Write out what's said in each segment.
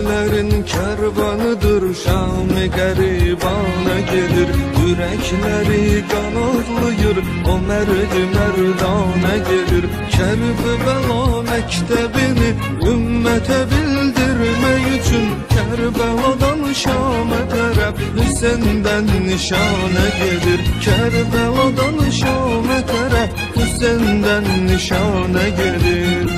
Yüreklerin kervanıdır, Şam-ı Gəribana gelir. Yürekleri kan ağlayır, o merdi merdana gelir. Kerbela mektebini ümmete bildirmek için Kerbeladan Şam'a tərəf Hüseyin'den nişana gelir. Kerbeladan Şam'a tərəf Hüseyin'den nişana gelir.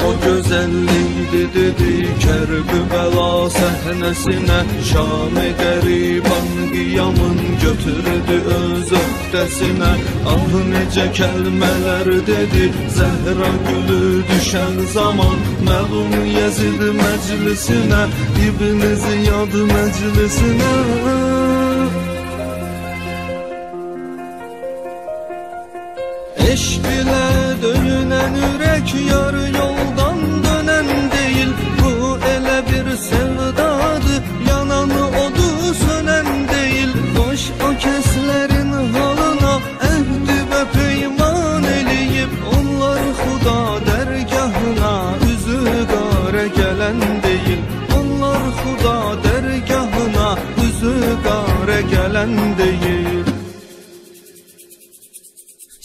O güzelliğiydi dedi Kerbela sahnesine, Şam-ı Gariban qiyamın götürdü öz öhdesine. Ah necə kəlmələr dedi Zəhra gülü düşən zaman, məlum Yezid məclisinə, İbn Ziyad məclisinə. Eşq ilə döyünən ürək yarı yoldan dönən deyil. Bu elə bir sevdadır, yananı odu sönən deyil. Boş o kəslərin halına əhd və peyman eləyib, onlar Xuda dərgahına üzü qara gələn deyil. Onlar Xuda dərgahına üzü qara gələn deyil.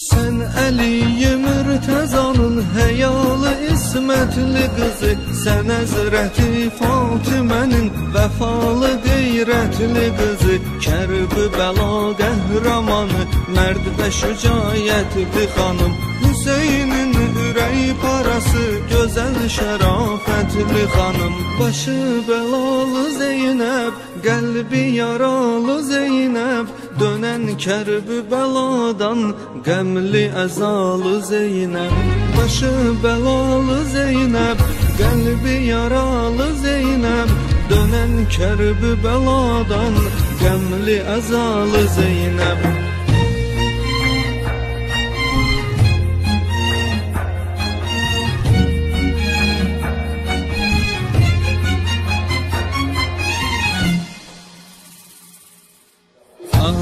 Sen Əli Mürtəzanın həyalı ismətli qızı, Sən Əzrəti Fatimənin vəfalı qeyrətli qızı, Kərbəla qəhrəmanı, mərd və şücaətli xanım, Hüseynin ürək parası, gözəl şərafətli xanım. Başı bəlalı Zeynəb, qəlbi yaralı Zeynəb, dönən Kərbəladan qəmli əzalı Zeynəb. Başı bəlalı Zeynəb, qəlbi yaralı Zeynəb, dönən Kərbəladan qəmli əzalı Zeynəb.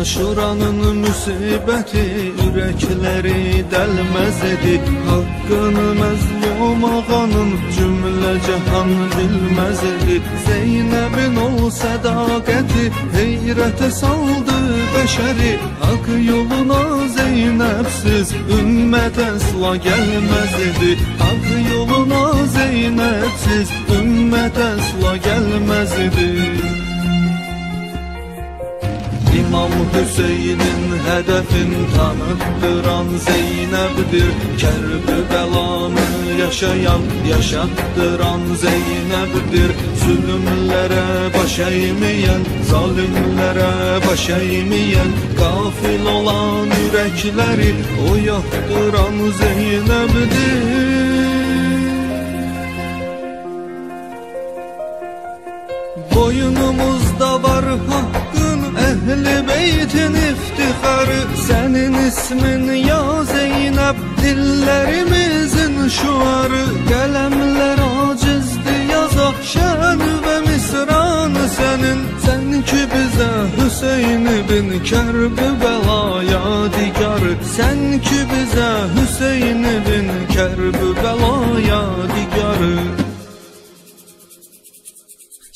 Aşuranın müsibəti ürəkləri dəlməz idi. Haqqını məzlum ağanın cümlə cahan bilməz idi. Zeynəbin o sədaqəti heyrətə saldı bəşəri. Haqq yoluna Zeynəbsiz ümmət əsla gəlməz idi. Haqq yoluna Zeynəbsiz ümmət əsla gəlməz idi. İmam Hüseynin hədəfin tanıttıran Zeynəbdir. Kərbəlanı yaşayan, yaşattıran Zeynəbdir. Zülümlərə baş əyməyən, zalimlərə baş əyməyən, qafil olan ürəkləri oyatdıran Zeynəbdir. Boynumuzda var haqqın, Əhl-i beytin iftixarı, Sənin ismin ya Zeynəb, dillərimizin şuarı. Qələmlər acizdir yaza şən və misranı sənin. Sən ki bizə Hüseyn bin Kərbəla yadigarı, Sən ki bizə Hüseyn bin Kərbəla yadigarı.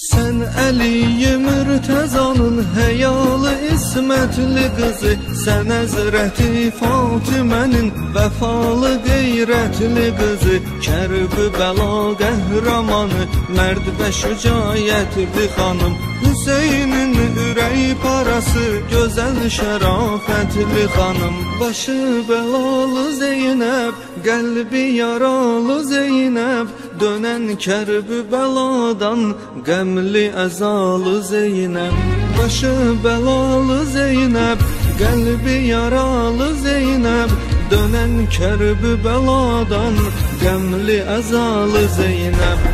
Sən Əli Mürtəzanın həyalı ismətli qızı, Sən Əzrəti Fatimənin vəfalı qeyrətli qızı, Kərbəla qəhrəmanı, mərd və şücaətli xanım, Hüseynin ürək parası, gözəl şərafətli xanım. Başı bəlalı Zeynəb, qəlbi yaralı Zeynəb, dönən Kərbəladan qəmli əzalı Zeynəb. Başı bəlalı Zeynəb, qəlbi yaralı Zeynəb, dönən Kərbəladan qəmli əzalı Zeynəb.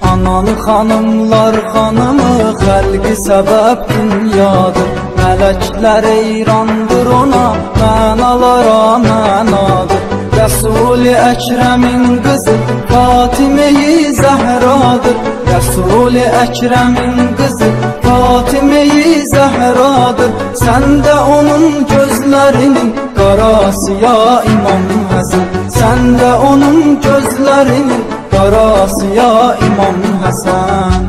Analı xanımlar xanımı xalqi səbəb dünyadır. Mələklər eyrandır ona, mənalara mənadır. Rəsul-i Əkrəmin qızı Fatime-i Zəhradır. Rəsul-i Əkrəmin qızı Fatime-i Zəhradır. Sən də onun gözlərinin qarası ya İmam Həsən. Sən də onun gözlərinin qarası ya İmam Həsən.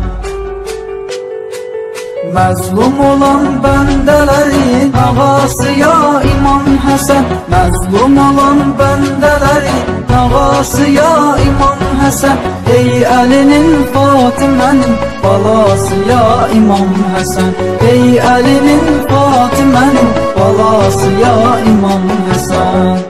Məzlum olan bəndələrin ağası ya İmam Həsən. Məzlum olan bəndələrin ağası ya İmam Həsən. Ey Əlinin Fatimənin balası ya İmam Həsən. Ey Əlinin Fatimənin balası ya İmam Həsən.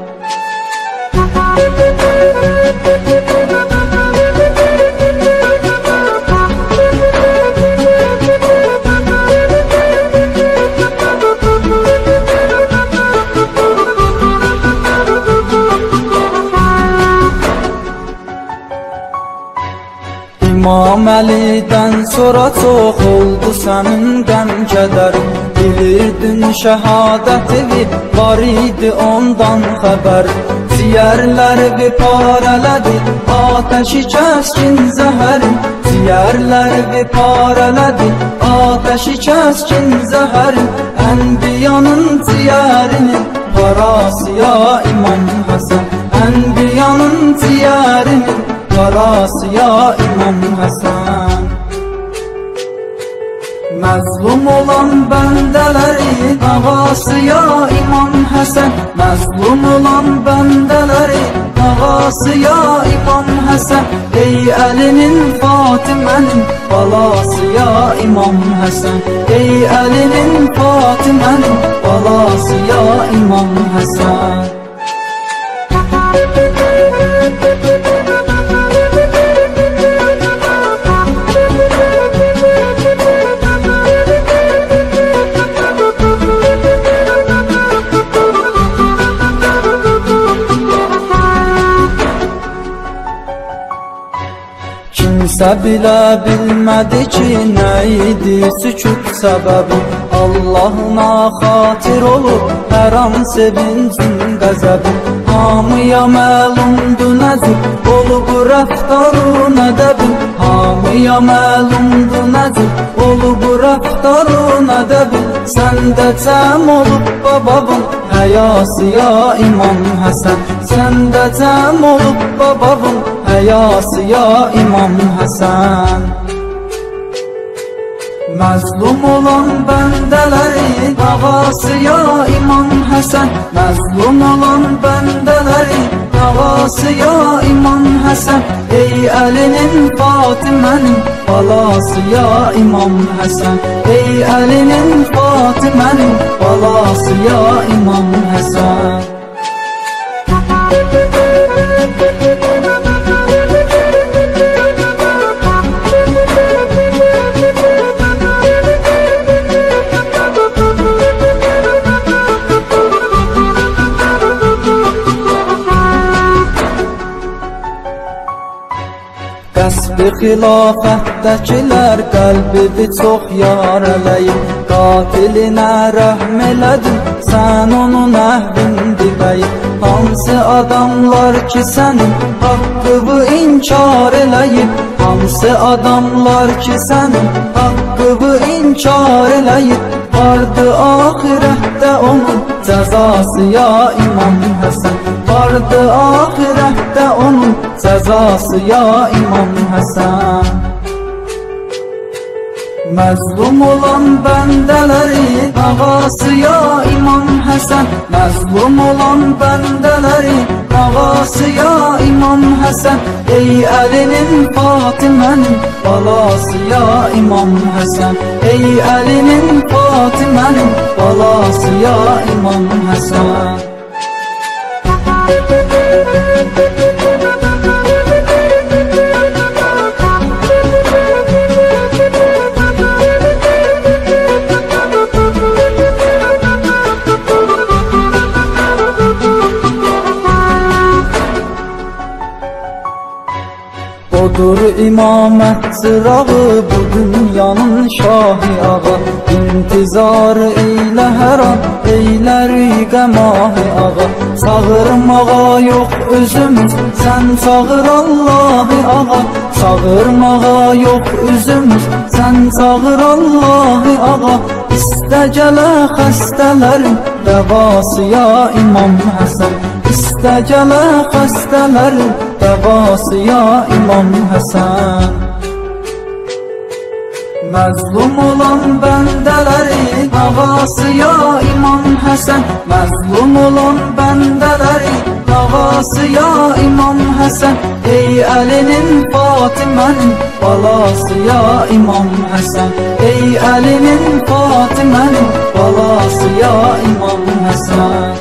İmam Əlidən sonra çox oldu sənin qəm kədərin. Bilirdin şəhadəti var idi ondan xəbər. Ciyərləri parələdi atəşi kəskin zəhərin. Ciyərləri parələdi atəşi kəskin zəhərin. Ənbiyanın ciyərinin parası ya İmam Həsən. Ənbiyanın ciyərinin parası ya İmam Həsən. Məzlum olan bəndələrin ağası ya İmam Həsən. Məzlum olan bəndələrin ağası ya İmam Həsən. Ey Əlinin Fatimənin balası ya İmam Həsən. Ey Əlinin Fatimənin balası ya İmam Həsən. Kimsə bilə bilmədi ki, nə idi sükut səbəbi. Allahına xatir olub hər an sevincin qəzəbi. Hamıya məlumdur nəzir olub rəftarun ədəbi. Hamıya məlumdur nəzir olub rəftarun ədəbi. Səndə cəm olub bababın həyası ya İmam Həsən. Səndə cəm olub bababın həyası ya İmam Həsən. Məzlum olan bəndələrin ağası ya İmam Həsən. Məzlum olan bəndələrin ağası ya İmam Həsən. Ey Əlinin Fatimənin balası ya İmam Həsən. Ey Əlinin Fatimənin balası ya İmam Həsən. Qəsb-i xilafətdəkilər qəlbini çox yarələyib. Qatilinə rəhm elədin, sən onun əhvindi bəyib. Hansı adamlar ki sənin haqqını inkar eləyib. Hansı adamlar ki sənin haqqını inkar eləyib. Vardı ahirətdə onun cəzası ya İmam Həsən. Vardı ahirətdə onun cəzası ya İmam Həsən. Məzlum olan bəndələrin ağası ya İmam Həsən. Məzlum olan bəndələrin ağası ya İmam Həsən. Ey Əlinin Fatimənin balası ya İmam Həsən. Ey Əlinin Fatimənin balası ya İmam Həsən. Odur imamət sırağı, bu dünyanın şahı ağa. İntizarı eylə hər an, eylərik qəmahı ağa. Çağırmağa yox özümüz, sən çağır Allahı ağa. Çağırmağa yox üzümüz, sən çağır Allahı ağa. İstə gələ xəstələrin dəvası ya İmam Həsən. İstə gələ xəstələrin dəvası ya İmam Həsən. Məzlum olan bəndələri davası ya İmam Həsən. Məzlum olan bəndələri davası ya İmam Həsən. Ey Əlinin Fatimənin balası ya İmam Həsən. Ey Əlinin Fatimənin balası ya İmam Həsən.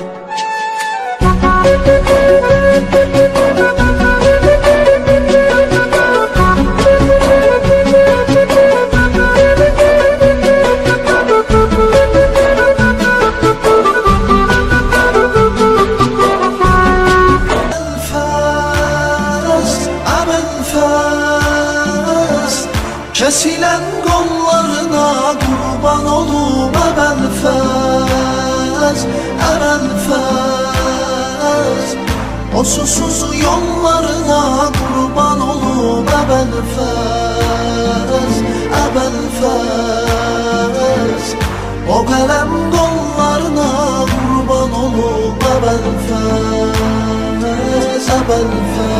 Kesilen kollarına kurban olum Ebelfez, Ebelfez. O susuz yollarına kurban olum Ebelfez, Ebelfez. O kalem kollarına kurban olum Ebelfez, Ebelfez.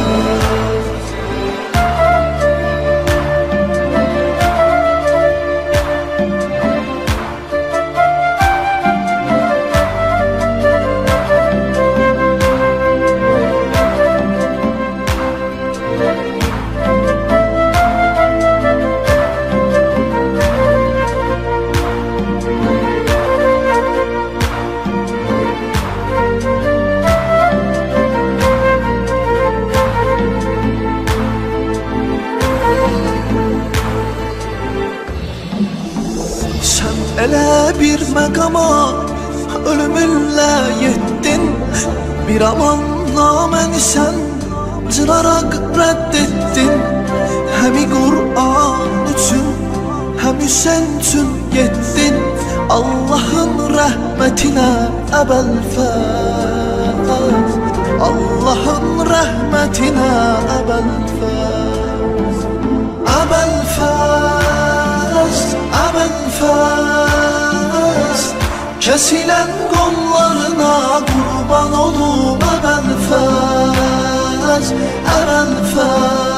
Elə bir məqama ölümünlə yetdin. Bir aman naməni sən cıraraq rədd etdin. Həmi Qur'an üçün, həm Hüseyn üçün getdin. Allahın rəhmətinə Ebelfez, Allahın rəhmətinə Ebelfez, Ebelfez, Ebelfez. Kesilen kollarına kurban olum Ebelfez, Ebelfez.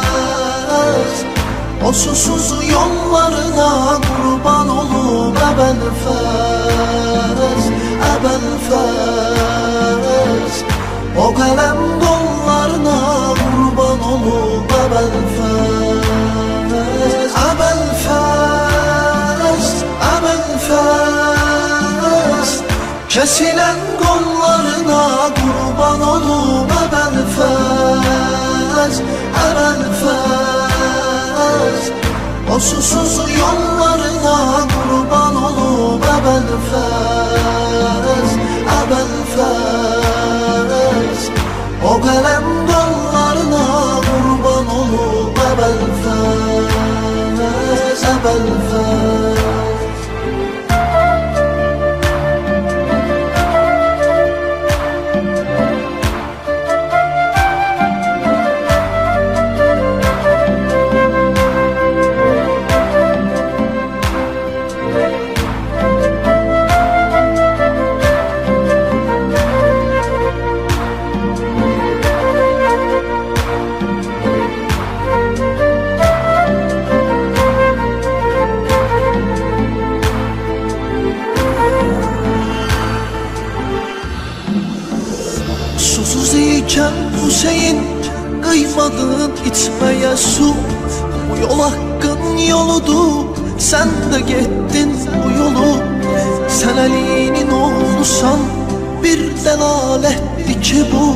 O susuz yollarına kurban olum Ebelfez, Ebelfez. O kalem kollarına kurban olum Ebelfez, Ebelfez, Ebelfez. Kesilen kollarına kurban olum Ebelfez, Ebelfez. O susuz yollarına kurban olum Ebelfez, Ebelfez. O kalem kollarına kurban olum Ebelfez, Ebelfez. Susuz iken Hüseyin kıymadın içmeye su. Bu yol hakkın yoludur, sen de gittin bu yolu. Sen Ali'nin oğlusan, bir delalettir ki bu.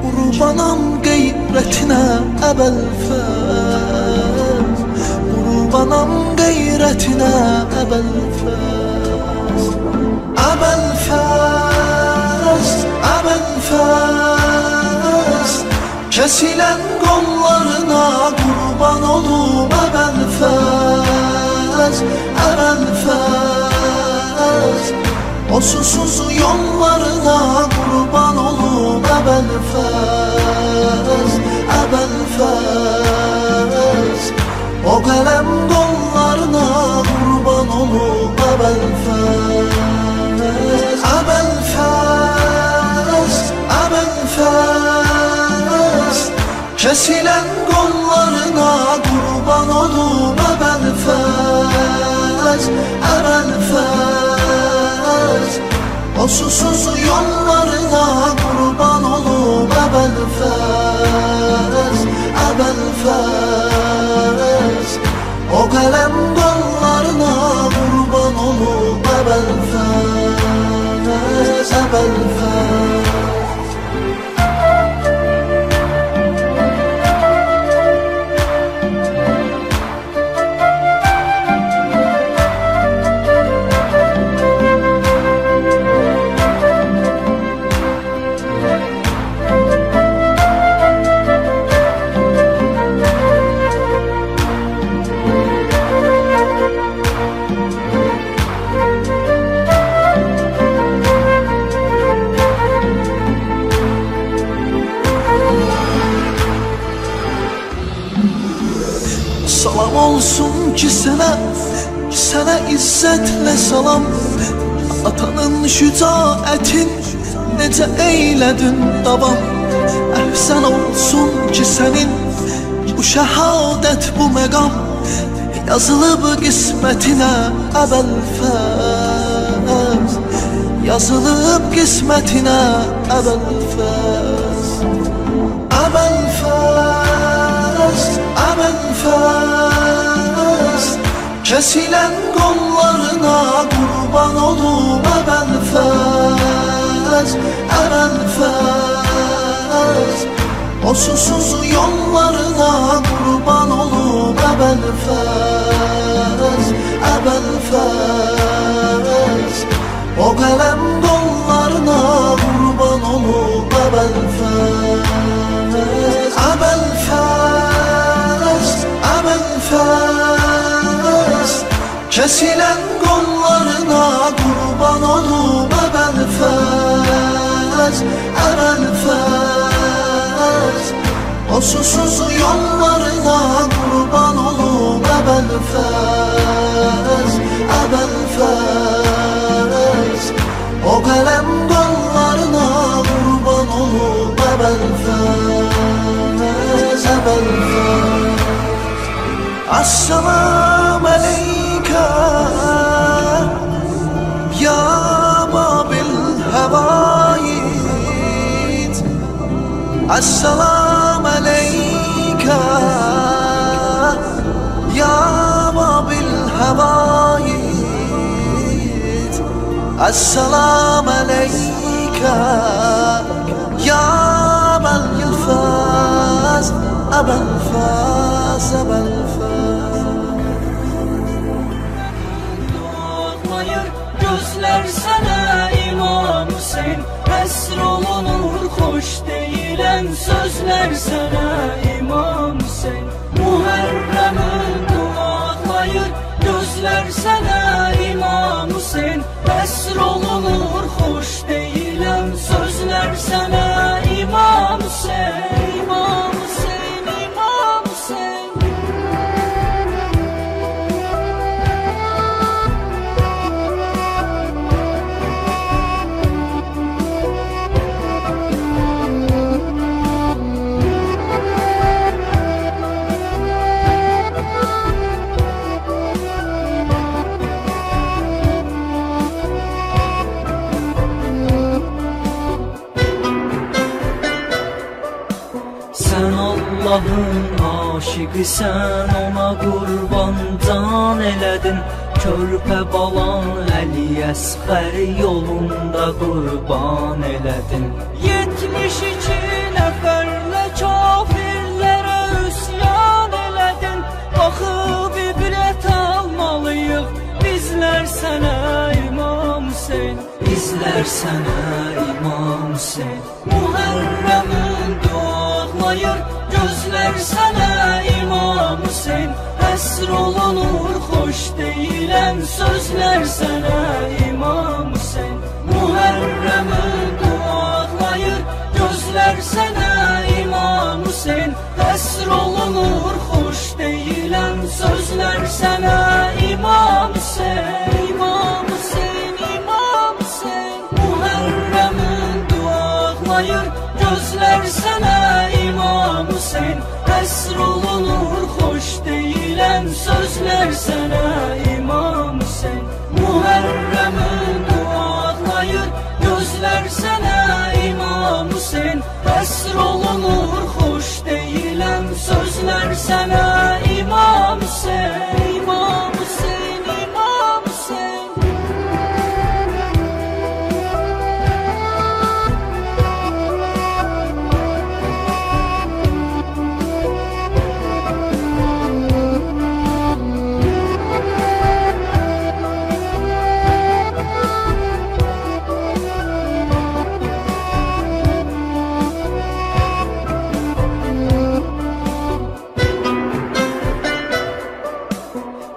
Kurbanam gayretine Ebelfez, kurbanam gayretine Ebelfez, Ebelfez, Ebelfez. kesilen kollarına kurban olum Əbəlfəz, Əbəlfəz. O susuz yollarına kurban olum Əbəlfəz, Əbəlfəz. O qələm qollarına kurban olum Əbəlfəz, Əbəlfəz, Əbəlfəz. Kesilen kollarına kurban olum Əbəlfəz, Əbəlfəz. O susuz yollarına kurban olum Əbəlfəz, Əbəlfəz. O qələm qollarına kurban olum Əbəlfəz, Əbəlfəz. Salam olsun ki sənə izzətlə salam. Atanın şücaətin necə eylədin davam. Əhsən olsun ki sənin bu şəhadət, bu məqam yazılıb qismətinə Əbəlfəz, yazılıb qismətinə Əbəlfəz, Əbəlfəz, Əbəlfəz. Kesilen kollarına kurban olum Əbəlfəz, Əbəlfəz. O susuz yollarına kurban olum Əbəlfəz, Əbəlfəz. O qələm qollarına kurban olum Əbəlfəz, Əbəlfəz, Əbəlfəz. Kesilen kollarına kurban olum Əbəlfəz, Əbəlfəz. O susuz yollarına kurban olum Əbəlfəz, Əbəlfəz. O qələm qollarına kurban olum Əbəlfəz, Əbəlfəz. Assalam aleykə ya babil həvaid. Assalam aleykə ya babil həvaid. Assalam aleykə ya Əbəlfəz, Əbəlfəz, Əbəlfəz. Dualayır gözler sana İmam Hüseyin. Əsr olunur xoş deyilen sözler sana İmam Hüseyin. Muharrem'in dualayır gözler sana İmam Hüseyin. Əsr olunur xoş deyilen sözler sana İmam Hüseyin, İmam Hüseyin, İmam Hüseyin. Allah'ın aşıqısən, ona qurban can elədin. Körpə balan Əli Əsqər yolunda qurban elədin. 72 nəfərlə kafirlərə üsyan elədin. Baxıb ibrət almalıyıq bizlər sənə İmam Hüseyin, bizlər sənə İmam Hüseyin. Muharrem'in duaları duaqlayır gözlər sənə İmam Hüseyn. Əsr olunur xoş deyilən sözlər sənə İmam Hüseyn. Muhərrəmin duaqlayır gözlər sənə İmam Hüseyn. Əsr olunur xoş deyilən sözlər sənə İmam Hüseyn. İmam Hüseyn, İmam Hüseyn. Muhərrəmin duaqlayır gözlər sənə İmam Hüseyn. Əsr olunur xoş deyilən sözlər sənə İmam Hüseyn. Muhərrəmin duaqlayır gözlər sənə İmam Hüseyn. Əsr olunur xoş deyilən sözlər sənə İmam Hüseyn. İmam Hüseyn, İmam Hüseyn.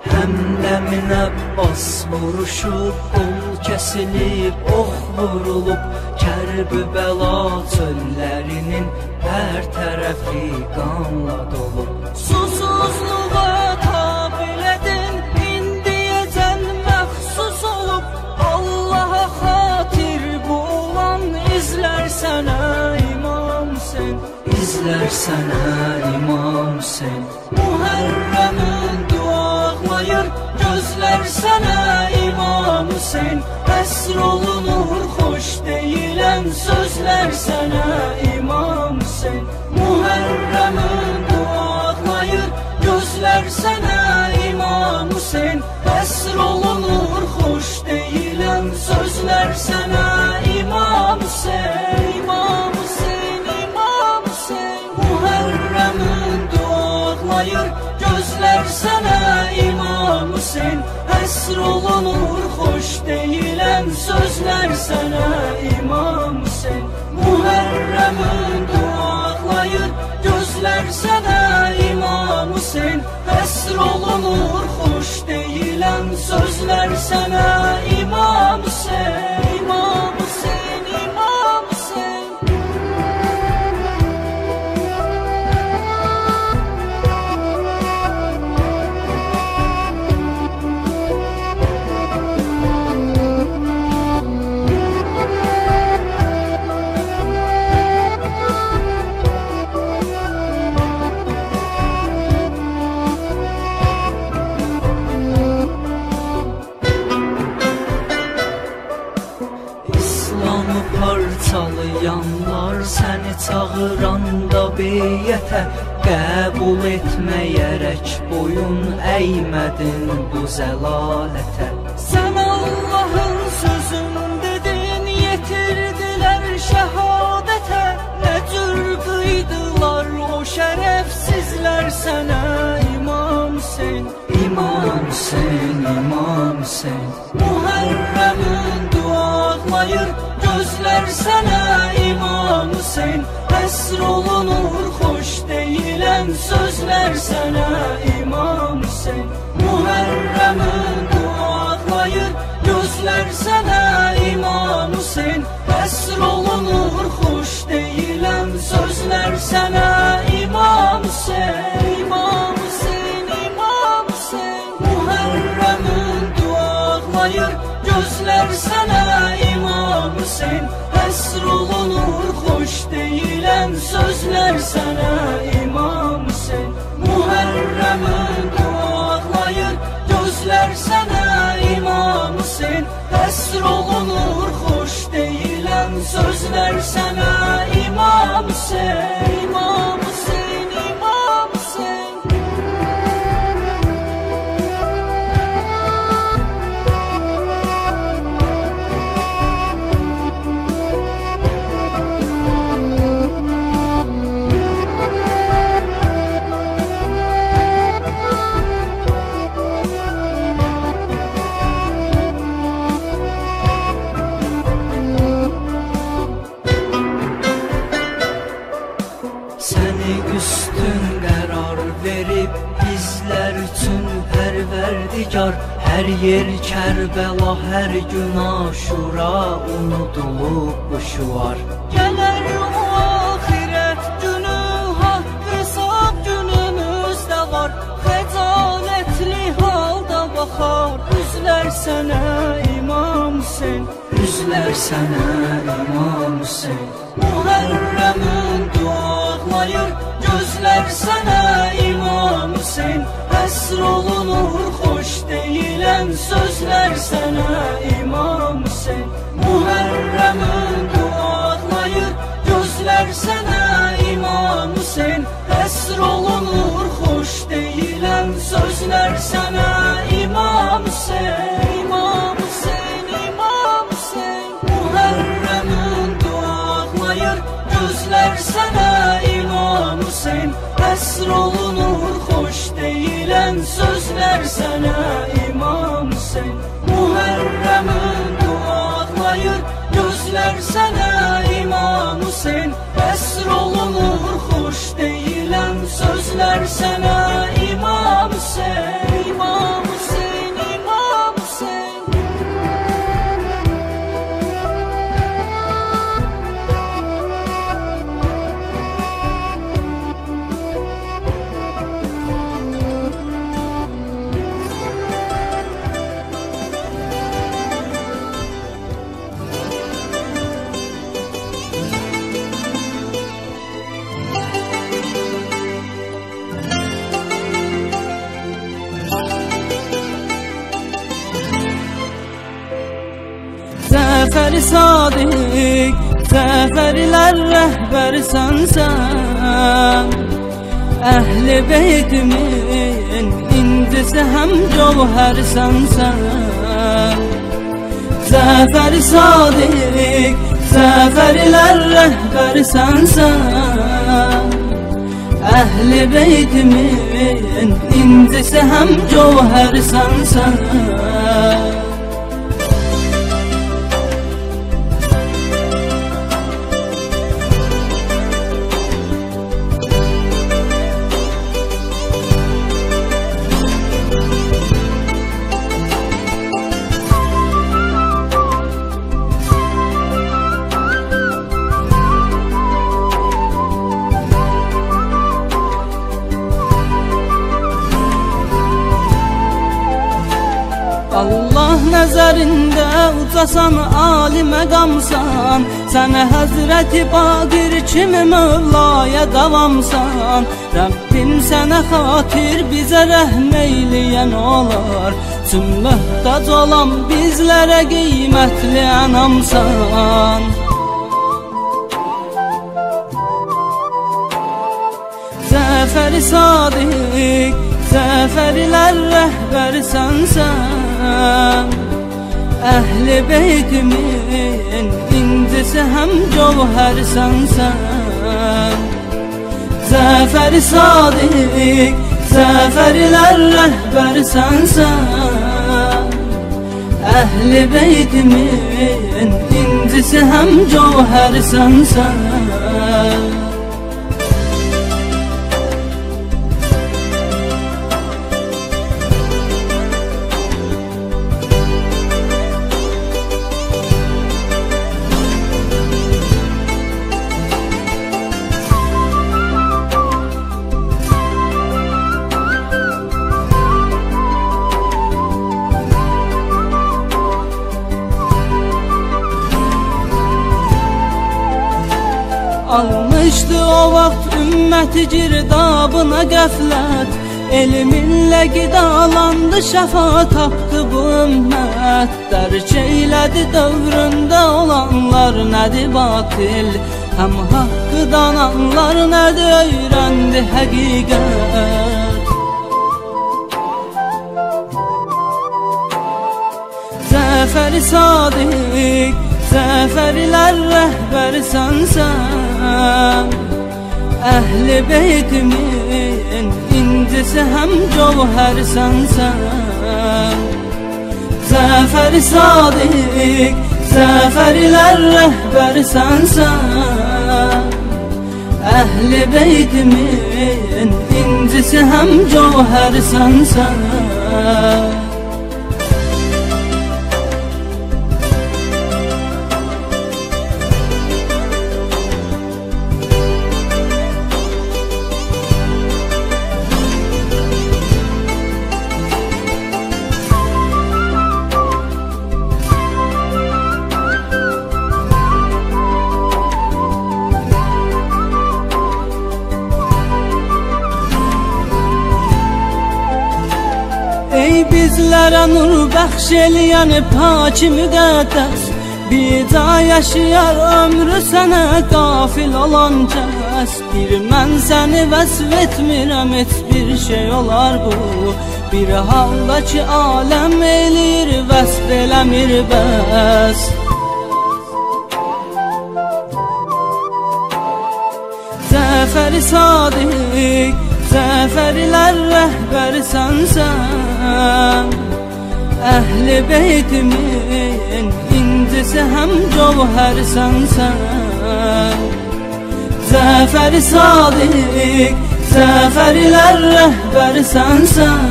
Həmdəmin Əbbas vuruşub, qol kəsilib, ox vurulub, Kərbəla çöllərinin hər tərəfi qanla dolub. Susuzluğa tab elədin, indiyəcən məxsus olub, Allaha xatir bu olan izlər sənə İmam Hüseyn. İzlər sənə İmam Hüseyn. Muhərrəmin duaqlayır gözlər sənə İmam Hüseyn. Əsr olunur xoş deyilən sözlər sənə İmam Hüseyn. Muhərrəmin duaqlayır gözlər sənə İmam Hüseyn. Əsr olunur xoş deyilən sözlər sənə İmam Hüseyn. İmam Hüseyn, İmam Hüseyn. Muhərrəmin duaqlayır gözlər sənə İmam Hüseyn. Əsr olunur xoş deyilən sözlər sənə İmam Hüseyn. Muhərrəmin duaqlayır gözlər sənə İmam Hüseyn. Əsr olunur xoş deyilən sözlər sənə İmam Hüseyn. İmam Hüseyn, İmam Hüseyn. İslamı parçalayanlar səni çağıranda beyyətə, qəbul etməyərək boyun əymədin bu zəlalətə. Sən Allahın sözün dedin, yetirdilər şəhadətə, nə cür qıydılar o şərəfsizlər sənə İmam Hüseyn. İmam Hüseyn, İmam Hüseyn. Muhərrəmin duaqlayır gözlər sənə İmam Hüseyn. Əsr olunur xoş deyilən sözlər sənə İmam Hüseyn. Muhərrəmin duaqlayır gözlər sənə İmam Hüseyn. Əsr olunur xoş deyilən sözlər sənə İmam Hüseyn. İmam Hüseyn, İmam Hüseyn. Muhərrəmin duaqlayır gözlər sənə İmam Hüseyn. Əsr olunur xoş deyilən sözlər sənə İmam Hüseyn. Muhərrəmin duaqlayır gözlər sənə İmam Hüseyn. Əsr olunur xoş deyilən sözlər sənə İmam Hüseyn. İmam Hüseyn, İmam Hüseyn. Hər yer Kərbəla, hər gün Aşura, unudulub bu şüar. Gələr o axirət günü, haqq hesab günümüzdə var. Xəcalətli halda baxar üzlər sənə İmam Hüseyn, üzlər sənə İmam Hüseyn. Muhərrəmin dualayır gözlər sənə İmam Hüseyn. Əsr olunur xoş deyilən sözlər sənə İmam Hüseyn. Muhərrəmin dualayır gözlər sənə İmam Hüseyn. Əsr olunur xoş deyilən sözlər sənə İmam Hüseyn. İmam Hüseyn, İmam Hüseyn. Muhərrəmin dualayır gözlər sənə İmam Hüseyn. Əsr olunur xoş deyilən sözlər sənə İmam Hüseyn. Muhərrəmin dualayır gözlər sənə İmam Hüseyn. Əsr olunur xoş deyilən sözlər sənə İmam Hüseyn. İmam Hüseyn, İmam Hüseyn. Zəfəri Sadiq, zəfərlər rəhbərsən sən. Əhl-i beytimin incisi həm cövhərsən sən. Zəfəri Sadiq, zəfərlər rəhbərsən sən. Əhl-i beytimin incisi həm cövhərsən sən. Allah nəzərində ucasan, ali məqamsan. Sənə Həzrəti Baqir kimi Mövlaya davamsan. Rəbbim sənə xatir bizə rəhm eyləyən olar. Çün möhtac olan bizlərə qiymətli ənamsan. Zəfəri Sadiq, zəfərlər rəhbərsən sən. Əhl-i beytimin incisi həm cövhərsən sən. Zəfəri Sadiq, zəfərlər rəhbərsən sən. Əhl-i beytimin incisi həm cövhərsən sən. Almışdı o vaxt ümməti girdabına qəflət. Elminlə qidalandı, şəfa tapdı bu ümmət. Dərk eylədi dövründə olanlar nədir batil, həm haqqı dananlar nədir öyrəndi həqiqət. Zəfəri Sadiq, zəfərlər rəhbərsən sən. Əhl-i beytimin incisi həm cövhərsən sən. Zəfəri Sadiq, zəfərlər rəhbərsən sən. Əhl-i beytimin incisi həm cövhərsən sən. gözlərə nur bəxş eləyən pak müqəddəs, bir yaşayar ömrü sənə qafil olan kəs. Bir mən səni vəsf etmirəm, heç bir şey olar bu, bir halda ki aləm eləyir, vəsf eləmir bəs. Zəfəri sadiq, zəfərlər rəhbərisən sən, Əhl-i beytimin incisi həm cövhərsən sən. Zəfəri sadiq, zəfərlər rəhbərisən sən,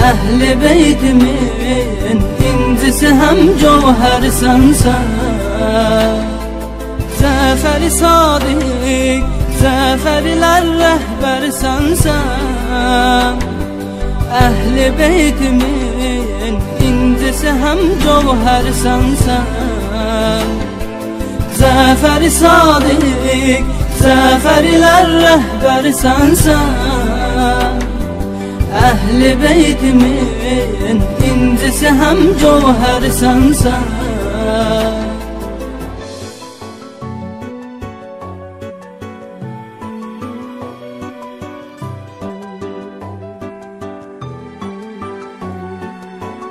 Əhl-i beytimin incisi həm cövhərsən sən. Zəfəri sadiq, zəfərlər rəhbərisən sən, Əhl-i beytimin incisi həm cövhərsən sən. Zəfəri sadiq, zəfərlər rəhbərisən sən, Əhl-i beytimin incisi həm cövhərsən sən.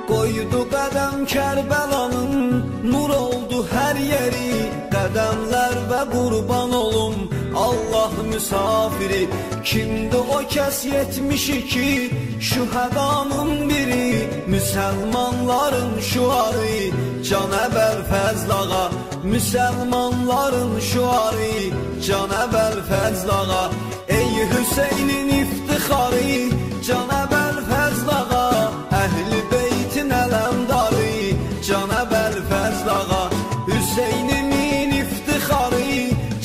Qoydu qədəm Kərbəlanın, nur oldu hər yeri, qədəmlər və qurban olum Allah müsafiri. Kimdi o kəs 72 şühədanın biri, müsəlmanların şuarı Canəbəl Fəzlağa, müsəlmanların şuarı Canəbəl Fəzlağa. Ey Hüseynin iftixarı Canəbəl Fəzlağa, Əhl-i beytin ələmdarı Canəbəl Fəzlağa. Hüseynimin iftixarı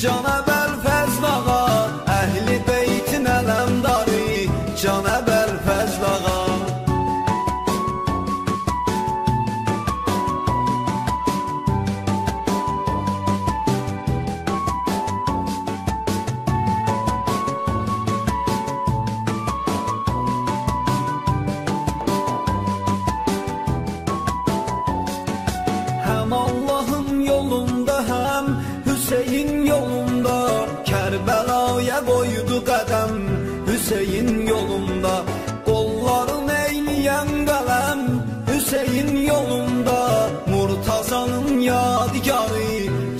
Canəbəl Fəzlağa, Əhl-i beytin ələmdarı Canəbəl Fəzlağa. Həm Allahın yolunda, həm Hüseyin yolunda, Kərbəlaya qoydu qədəm Hüseyin yolunda. Qolların eyləyən qələm Hüseyin yolunda, Murtazanın yadigarı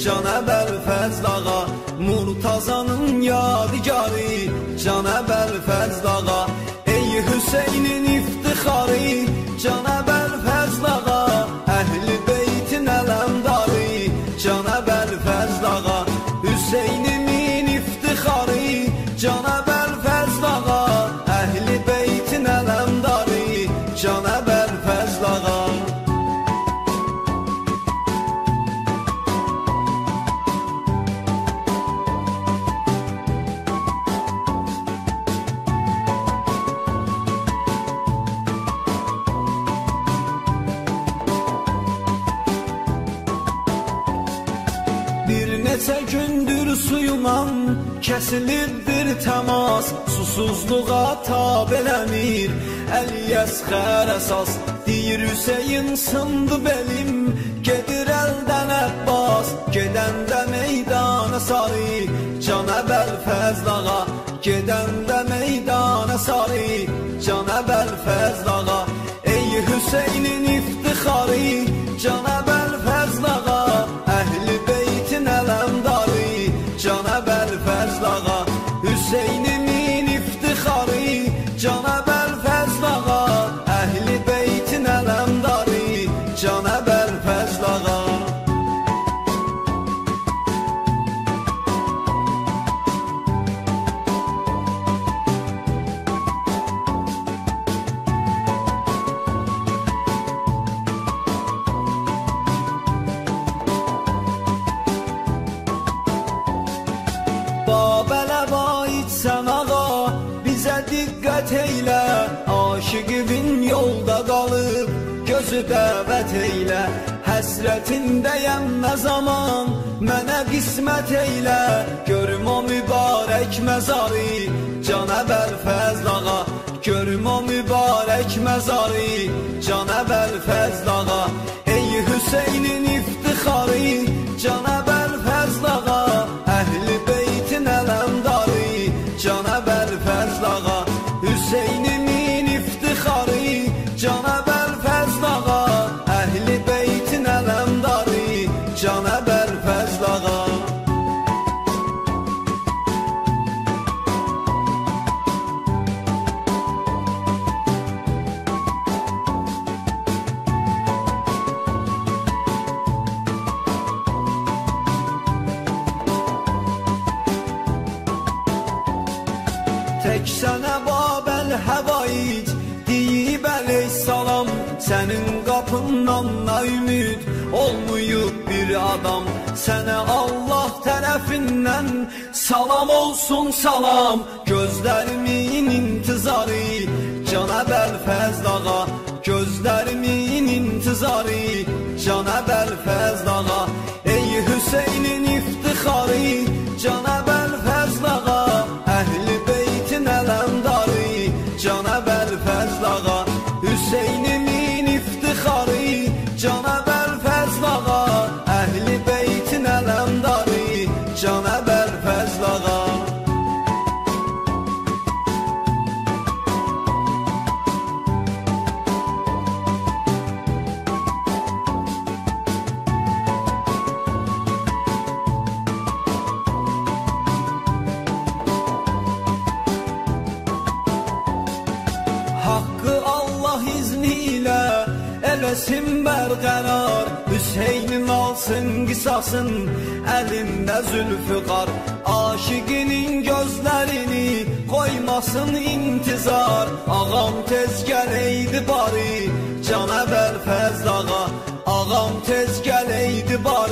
Canəbəl Fəzlağa, Murtazanın yadigarı Canəbəl Fəzlağa. Ey Hüseynin iftixarı Canəbəl Fəzlağa, Əhl-i beytin ələmdarı Canəbəl Fəzlağa. Hüseynimin iftixarı Canəbəl Fəzlağa, Əhl-i beytin ələmdarı Canəbəl Fəzlağa. Bir neçə gündür suyuman kəsilibdir təmas, susuzluğa tab eləmir Əli-Əsğər əsas. Deyir Hüseyin sındı belim, gedir əldən Əbbas, gedəndə meydana sarı Canəbəl Fəzlağa, gedəndə meydana sarı Canəbəl Fəzlağa. Ey Hüseynin iftixarı Canəbəl Fəzlağa, Əhl-i beytin ələmdarı Canəbəl Fəzlağa. Hüseynimin iftixarı Canəbəl Fəzlağa, Əhl-i beytin ələmdarı Canəbəl Fəzlağa. Babələ vaidsən ağa, bizə diqqət eylə, aşiqivin yolda qalıb, gözü dəvət eylə. Həsrətindəyəm nə zaman, mənə qismət eylə, görüm o mübarək məzarı Canəbəl Fəzlağa, görüm o mübarək məzarı, Cənab Əlfəzl ağa. Ey Hüseynin iftixarı, Cənab Əlfəzl ağa. Əhl-i beytin ələmdarı, Cənab Əlfəzl ağa. Hüseynimin iftixarı, Cənab Əlfəzl ağa. Əhl-i beytin ələmdarı, Cənab Əlfəzl ağa. Tek sənə Babəl-Həvaic deyib əleyhissalam, sənin qapından da ümid olmayıb bir adam. Sənə Allah tərəfindən salam olsun salam, gözlərimin intizarı, Cənab Əlfəzl ağa. Gözlərimin intizarı, Cənab Əlfəzl ağa. Ey Hüseynin iftixarı, Cənab Əlfəzl ağa. Əhl-i beytin ələmdarı, Cənab Əlfəzl ağa. Hüseynimin iftixarı, Cənab Əlfəzl ağa. Əhl-i beytin ələmdarı, Cənab Əlfəzl ağa. Haqqı Allah izniyle eləsin bərqərar, Hüseynin alsın qisasın, əlində zülfüqar. Aşiqinin gözlərini qoymasın intizar, ağam tez gələydi bari, Cənab Əlfəzl ağa. Ağam tez gələydi bari.